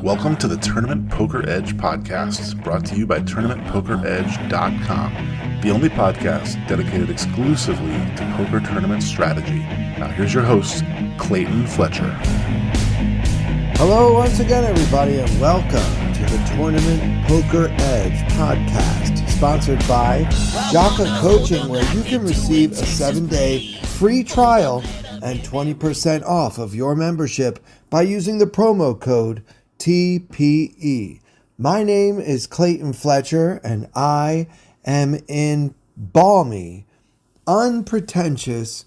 Welcome to the Tournament Poker Edge podcast, brought to you by TournamentPokerEdge.com, the only podcast dedicated exclusively to poker tournament strategy. Now here's your host, Clayton Fletcher. Hello once again, everybody, and welcome to the Tournament Poker Edge podcast, sponsored by Jaka Coaching, where you can receive a 7-day free trial and 20% off of your membership by using the promo code TPE. My name is Clayton Fletcher, and I am in balmy, unpretentious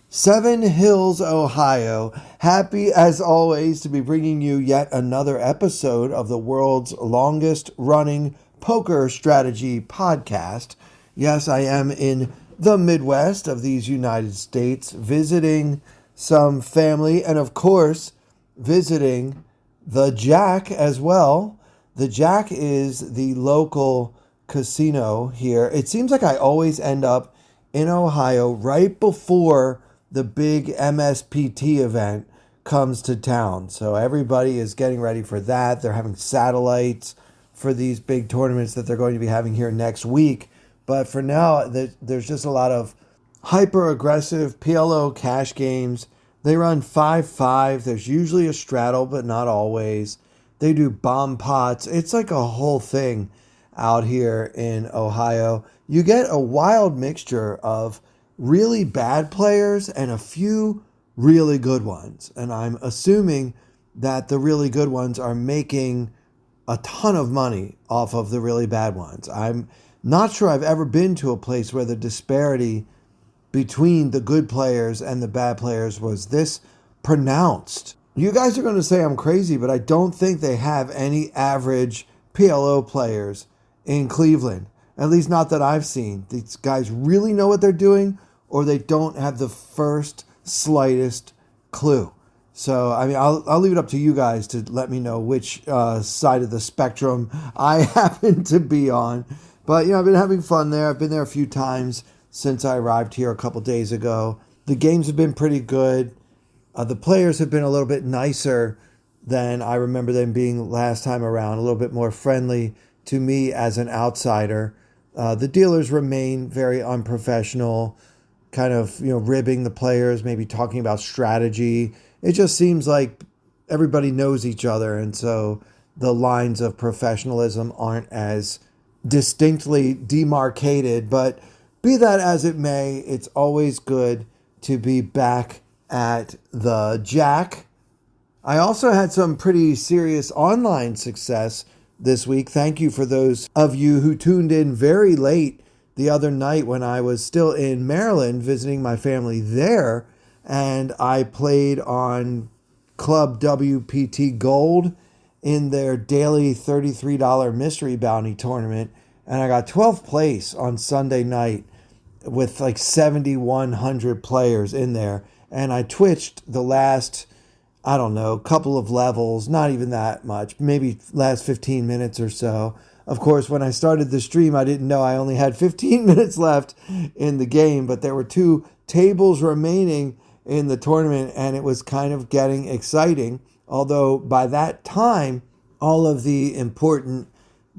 Seven Hills, Ohio. Happy as always to be bringing you yet another episode of the world's longest running poker strategy podcast. Yes, I am in the Midwest of these United States, visiting some family and, of course, visiting the Jack as well. The Jack is the local casino here. It seems like I always end up in Ohio right before the big MSPT event comes to town. So everybody is getting ready for that. They're having satellites for these big tournaments that they're going to be having here next week. But for now, there's just a lot of hyper-aggressive PLO cash games. They run 5-5. There's usually a straddle, but not always. They do bomb pots. It's like a whole thing out here in Ohio. You get a wild mixture of really bad players and a few really good ones. And I'm assuming that the really good ones are making a ton of money off of the really bad ones. I'm not sure I've ever been to a place where the disparity between the good players and the bad players was this pronounced. You guys are going to say I'm crazy, but I don't think they have any average PLO players in Cleveland. At least not that I've seen. These guys really know what they're doing, or they don't have the first slightest clue. So, I mean, I'll leave it up to you guys to let me know which side of the spectrum I happen to be on. But, I've been having fun there. I've been there a few times since I arrived here a couple days ago. The games have been pretty good. The players have been a little bit nicer than I remember them being last time around, a little bit more friendly to me as an outsider. The dealers remain very unprofessional, kind of, ribbing the players, maybe talking about strategy. It just seems like everybody knows each other, and so the lines of professionalism aren't as distinctly demarcated. But be that as it may, it's always good to be back at the Jack. I also had some pretty serious online success this week. Thank you for those of you who tuned in very late the other night when I was still in Maryland visiting my family there, and I played on Club WPT Gold in their daily $33 mystery bounty tournament, and I got 12th place on Sunday night with like 7,100 players in there, and I twitched the last, couple of levels, not even that much, maybe last 15 minutes or so. Of course, when I started the stream, I didn't know I only had 15 minutes left in the game, but there were 2 tables remaining in the tournament, and it was kind of getting exciting. Although by that time, all of the important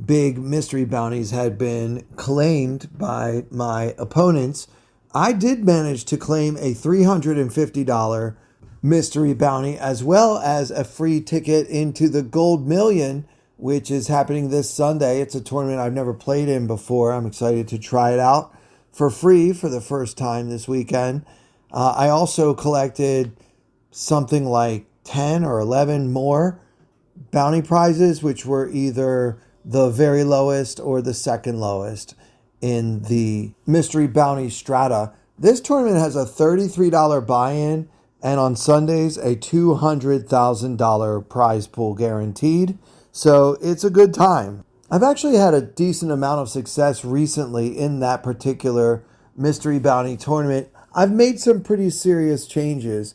big mystery bounties had been claimed by my opponents. I did manage to claim a $350 mystery bounty, as well as a free ticket into the Gold Million, which is happening this Sunday. It's a tournament I've never played in before. I'm excited to try it out for free for the first time this weekend. I also collected something like 10 or 11 more bounty prizes, which were either the very lowest or the second lowest in the mystery bounty strata. This tournament has a $33 buy-in, and on Sundays, a $200,000 prize pool guaranteed. So it's a good time. I've actually had a decent amount of success recently in that particular mystery bounty tournament. I've made some pretty serious changes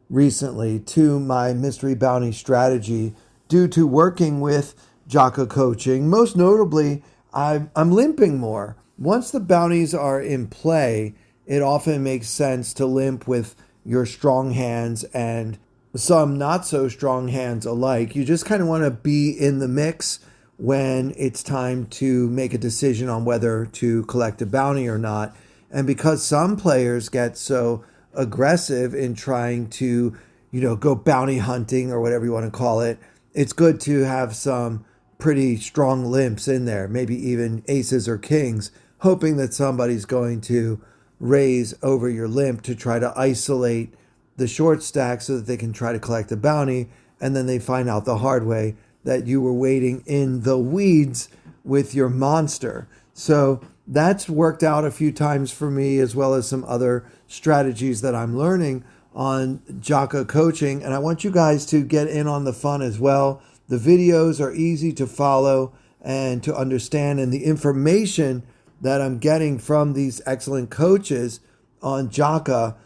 recently to my mystery bounty strategy due to working with Jaka Coaching. Most notably, I'm limping more. Once the bounties are in play, it often makes sense to limp with your strong hands and some not so strong hands alike. You just kind of want to be in the mix when it's time to make a decision on whether to collect a bounty or not. And because some players get so aggressive in trying to, go bounty hunting or whatever you want to call it, it's good to have some pretty strong limps in there, maybe even aces or kings, hoping that somebody's going to raise over your limp to try to isolate the short stack so that they can try to collect a bounty, and then they find out the hard way that you were waiting in the weeds with your monster. So that's worked out a few times for me, as well as some other strategies that I'm learning on Jaka coaching. And I want you guys to get in on the fun as well. The videos are easy to follow and to understand, and the information that I'm getting from these excellent coaches on Jaka,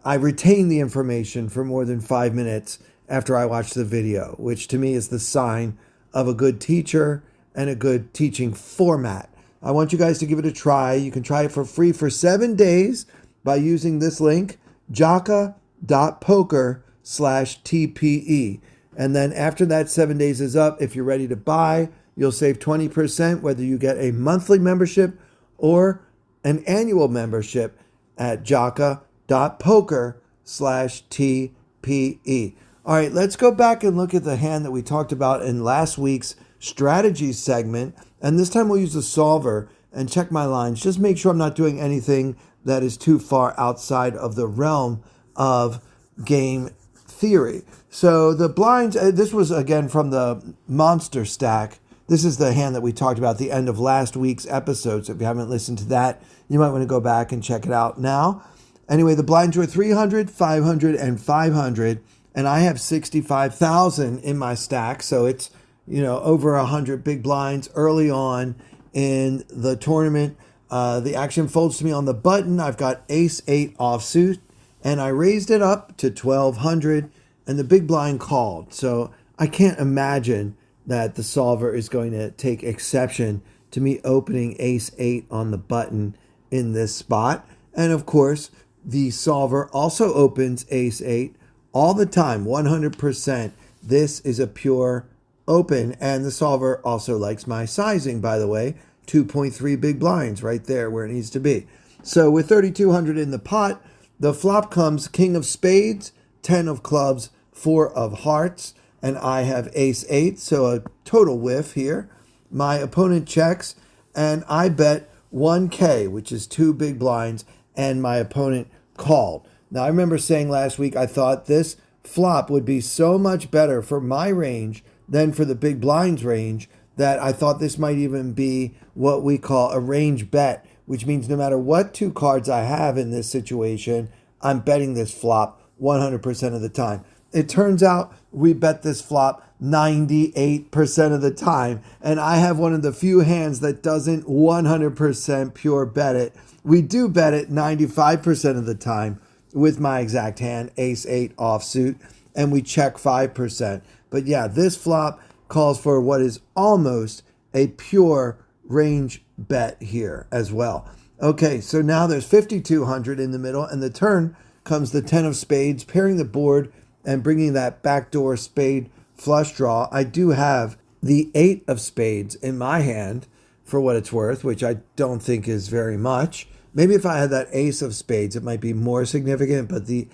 I retain the information for more than 5 minutes after I watch the video, which to me is the sign of a good teacher and a good teaching format. I want you guys to give it a try. You can try it for free for 7 days by using this link, jaka.poker/TPE. And then after that 7 days is up, if you're ready to buy, you'll save 20%, whether you get a monthly membership or an annual membership at jaka.poker/TPE. All right, let's go back and look at the hand that we talked about in last week's strategy segment. And this time we'll use the solver and check my lines. Just make sure I'm not doing anything that is too far outside of the realm of game theory. So the blinds, this was again from the monster stack. This is the hand that we talked about at the end of last week's episode. So if you haven't listened to that, you might want to go back and check it out now. Anyway, the blinds were 300, 500, and 500. And I have 65,000 in my stack. So it's, over 100 big blinds early on in the tournament. The action folds to me on the button. I've got ace-8 offsuit, and I raised it up to 1,200, and the big blind called. So I can't imagine that the solver is going to take exception to me opening ace-8 on the button in this spot. And of course, the solver also opens ace-8 all the time, 100%. This is a pure open, and the solver also likes my sizing, by the way, 2.3 big blinds right there where it needs to be. So with 3,200 in the pot, the flop comes king of spades, 10 of clubs, 4 of hearts, and I have ace-8, so a total whiff here. My opponent checks, and I bet 1K, which is 2 big blinds, and my opponent called. Now, I remember saying last week I thought this flop would be so much better for my range than for the big blinds range that I thought this might even be what we call a range bet, which means no matter what 2 cards I have in this situation, I'm betting this flop 100% of the time. It turns out we bet this flop 98% of the time, and I have one of the few hands that doesn't 100% pure bet it. We do bet it 95% of the time with my exact hand, ace-8 offsuit, and we check 5%. But yeah, this flop calls for what is almost a pure range bet here as well. Okay, so now there's 5,200 in the middle, and the turn comes the 10 of spades, pairing the board and bringing that backdoor spade flush draw. I do have the 8 of spades in my hand for what it's worth, which I don't think is very much. Maybe if I had that ace of spades, it might be more significant, but the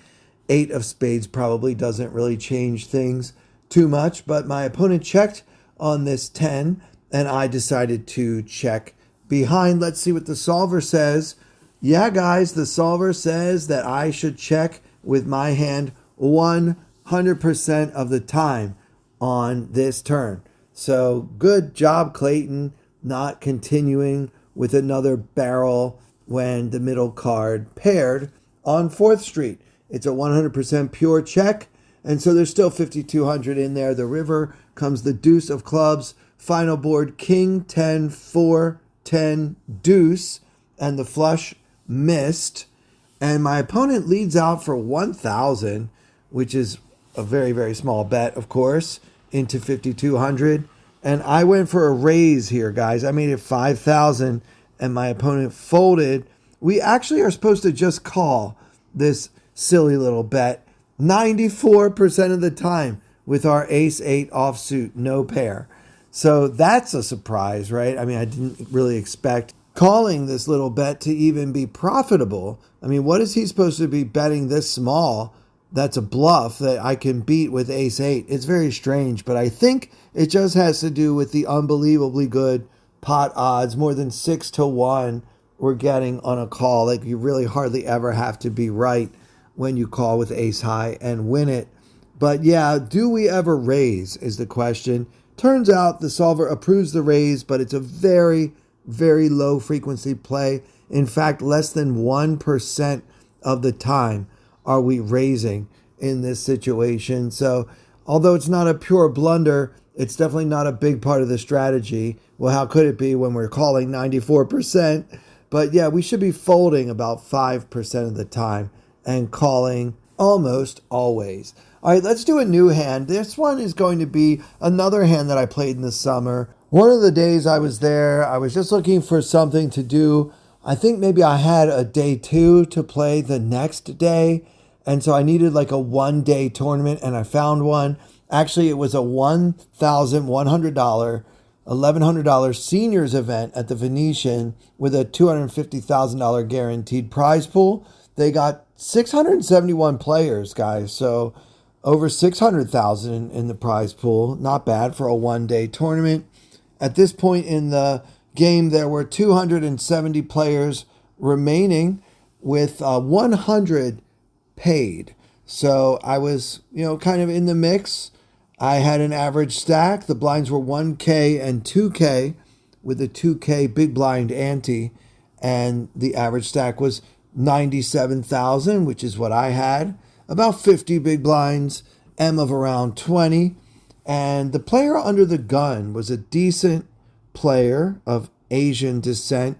8 of spades probably doesn't really change things too much. But my opponent checked on this 10, and I decided to check behind. Let's see what the solver says. Yeah, guys, the solver says that I should check with my hand 100% of the time on this turn. So good job, Clayton, not continuing with another barrel when the middle card paired on 4th Street. It's a 100% pure check, and so there's still 5,200 in there. The river comes the deuce of clubs, final board king, 10, 4, 10, deuce, and the flush missed. And my opponent leads out for 1,000, which is a very, very small bet, of course, into 5,200. And I went for a raise here, guys. I made it 5,000, and my opponent folded. We actually are supposed to just call this silly little bet 94% of the time with our ace-8 offsuit, no pair. So that's a surprise, right? I mean, I didn't really expect calling this little bet to even be profitable. I mean, what is he supposed to be betting this small? That's a bluff that I can beat with ace-8. It's very strange, but I think it just has to do with the unbelievably good pot odds, more than 6-1 we're getting on a call. Like, you really hardly ever have to be right when you call with ace high and win it. But yeah, do we ever raise is the question. Turns out the solver approves the raise, but it's a very, very low frequency play. In fact, less than 1% of the time are we raising in this situation. So although it's not a pure blunder, it's definitely not a big part of the strategy. Well, how could it be when we're calling 94%? But yeah, we should be folding about 5% of the time and calling almost always. All right, let's do a new hand. This one is going to be another hand that I played in the summer. One of the days I was there, I was just looking for something to do. I think maybe I had a day 2 to play the next day. And so I needed like a 1-day tournament, and I found one. Actually, it was a $1,100, $1,100 seniors event at the Venetian with a $250,000 guaranteed prize pool. They got 671 players, guys. So over 600,000 in the prize pool. Not bad for a 1-day tournament. At this point in the game, there were 270 players remaining with 100 paid. So I was, kind of in the mix. I had an average stack. The blinds were 1K and 2K with a 2K big blind ante. And the average stack was 97,000, which is what I had. About 50 big blinds, M of around 20. And the player under the gun was a decent player of Asian descent.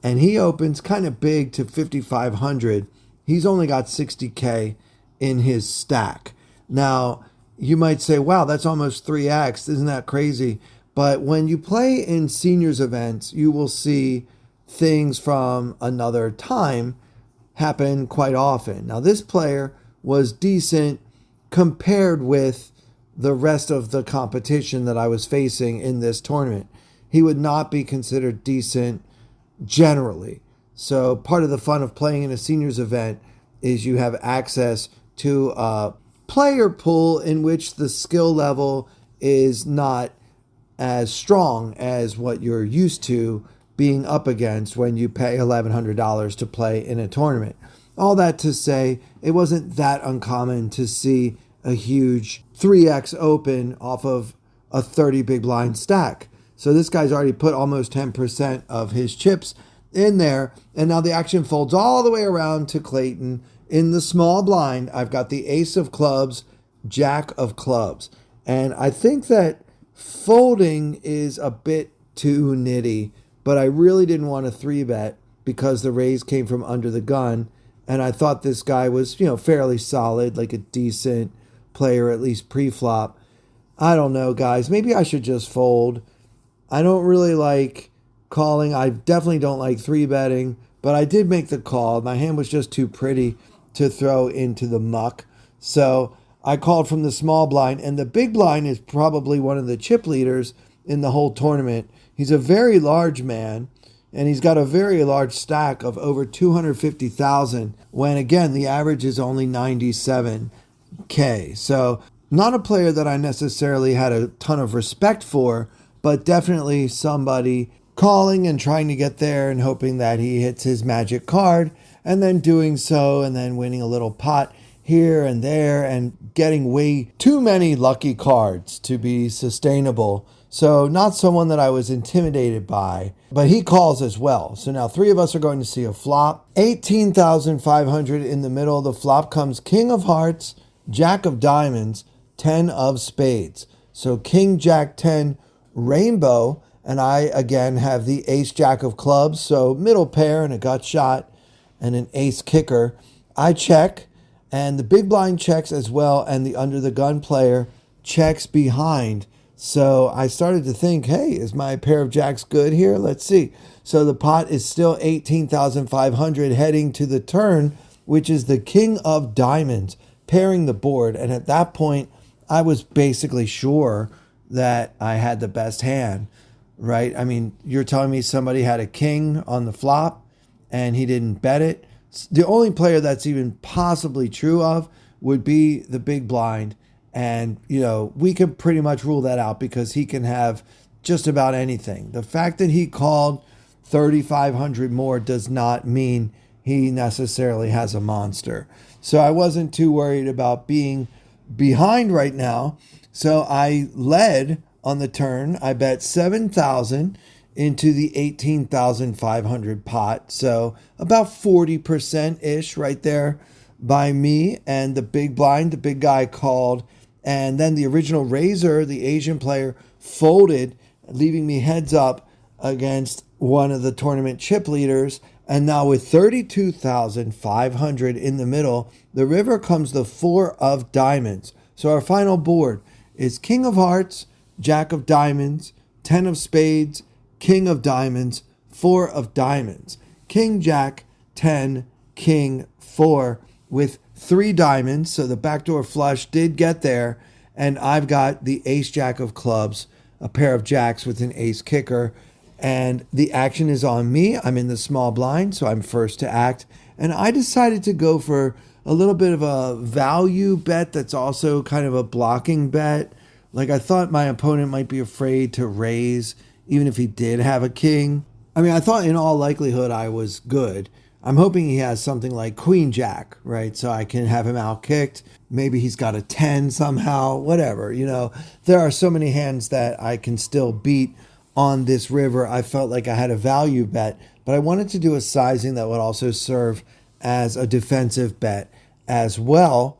And he opens kind of big to 5,500. He's only got 60K in his stack. Now, you might say, wow, that's almost 3x. Isn't that crazy? But when you play in seniors events, you will see things from another time happen quite often. Now, this player was decent compared with the rest of the competition that I was facing in this tournament. He would not be considered decent generally. So part of the fun of playing in a seniors event is you have access to a player pool in which the skill level is not as strong as what you're used to being up against when you pay $1,100 to play in a tournament. All that to say, it wasn't that uncommon to see a huge 3x open off of a 30 big blind stack. So this guy's already put almost 10% of his chips in there. And now the action folds all the way around to Clayton. In the small blind, I've got the ace of clubs, jack of clubs. And I think that folding is a bit too nitty, but I really didn't want to 3-bet because the raise came from under the gun. And I thought this guy was, fairly solid, like a decent player, at least pre-flop. I don't know, guys. Maybe I should just fold. I don't really like calling. I definitely don't like 3-betting, but I did make the call. My hand was just too pretty to throw into the muck. So I called from the small blind, and the big blind is probably one of the chip leaders in the whole tournament. He's a very large man, and he's got a very large stack of over 250,000 when, again, the average is only 97K. So not a player that I necessarily had a ton of respect for, but definitely somebody calling and trying to get there and hoping that he hits his magic card, and then doing so and then winning a little pot here and there and getting way too many lucky cards to be sustainable. So not someone that I was intimidated by, but he calls as well. So now 3 of us are going to see a flop. 18,500 in the middle. The flop comes king of hearts, jack of diamonds, 10 of spades. So king, jack, 10, rainbow. And I, again, have the ace, jack of clubs. So middle pair and a gut shot and an ace kicker. I check, and the big blind checks as well, and the under the gun player checks behind. So I started to think, hey, is my pair of jacks good here? Let's see. So the pot is still 18,500 heading to the turn. which is the king of diamonds pairing the board. And at that point, I was basically sure that I had the best hand, right? I mean, you're telling me somebody had a king on the flop and he didn't bet it. The only player that's even possibly true of would be the big blind. And, we can pretty much rule that out because he can have just about anything. The fact that he called 3,500 more does not mean he necessarily has a monster. So I wasn't too worried about being behind right now. So I led on the turn. I bet 7,000 into the 18,500 pot. So about 40%-ish right there by me. And the big blind, the big guy called. And then the original raiser, the Asian player, folded, leaving me heads up against one of the tournament chip leaders. And now with 32,500 in the middle, the river comes the 4 of diamonds. So our final board is king of hearts, jack of diamonds, 10 of spades, king of diamonds, 4 of diamonds. King, jack, 10, king, 4 with 3 diamonds. So the backdoor flush did get there. And I've got the ace, jack of clubs, a pair of jacks with an ace kicker. And the action is on me. I'm in the small blind, so I'm first to act. And I decided to go for a little bit of a value bet that's also kind of a blocking bet. Like I thought my opponent might be afraid to raise, even if he did have a king. I mean, I thought in all likelihood I was good. I'm hoping he has something like queen jack, right? So I can have him out kicked. Maybe he's got a 10 somehow, whatever. There are so many hands that I can still beat on this river. I felt like I had a value bet, but I wanted to do a sizing that would also serve as a defensive bet as well,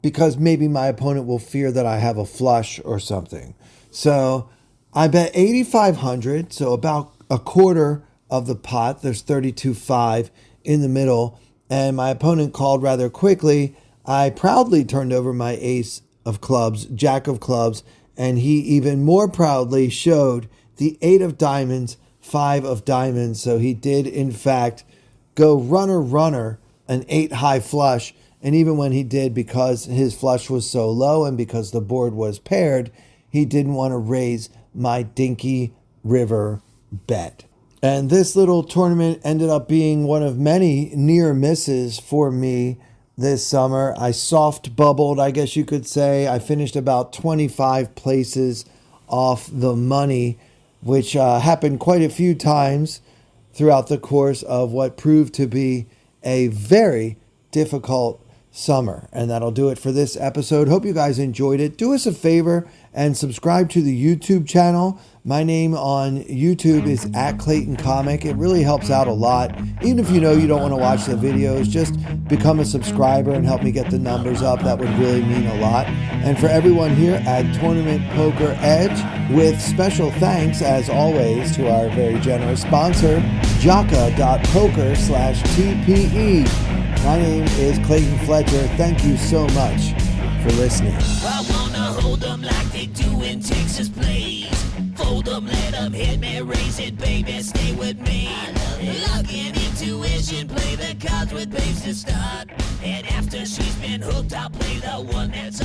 because maybe my opponent will fear that I have a flush or something. So I bet 8,500, so about a quarter of the pot. There's 32.5 in the middle, and my opponent called rather quickly. I proudly turned over my ace of clubs, jack of clubs, and he even more proudly showed the 8 of diamonds, 5 of diamonds. So he did, in fact, go runner, an 8 high flush. And even when he did, because his flush was so low and because the board was paired, he didn't want to raise my dinky river bet. And this little tournament ended up being one of many near misses for me this summer. I soft bubbled, I guess you could say. I finished about 25 places off the money, which happened quite a few times throughout the course of what proved to be a very difficult summer. And that'll do it for this episode. Hope you guys enjoyed it. Do us a favor and subscribe to the YouTube channel. My name on YouTube is @ClaytonComic. It really helps out a lot. Even if you don't want to watch the videos, just become a subscriber and help me get the numbers up. That would really mean a lot. And for everyone here at Tournament Poker Edge, with special thanks, as always, to our very generous sponsor, Jaka.poker/TPE. My name is Clayton Fletcher. Thank you so much for listening. I wanna hold them like they do in Texas plays. Fold them, let them hit me, raise it, baby, stay with me. Luck and intuition, play the cards with babes to start. And after she's been hooked, I'll play the one that's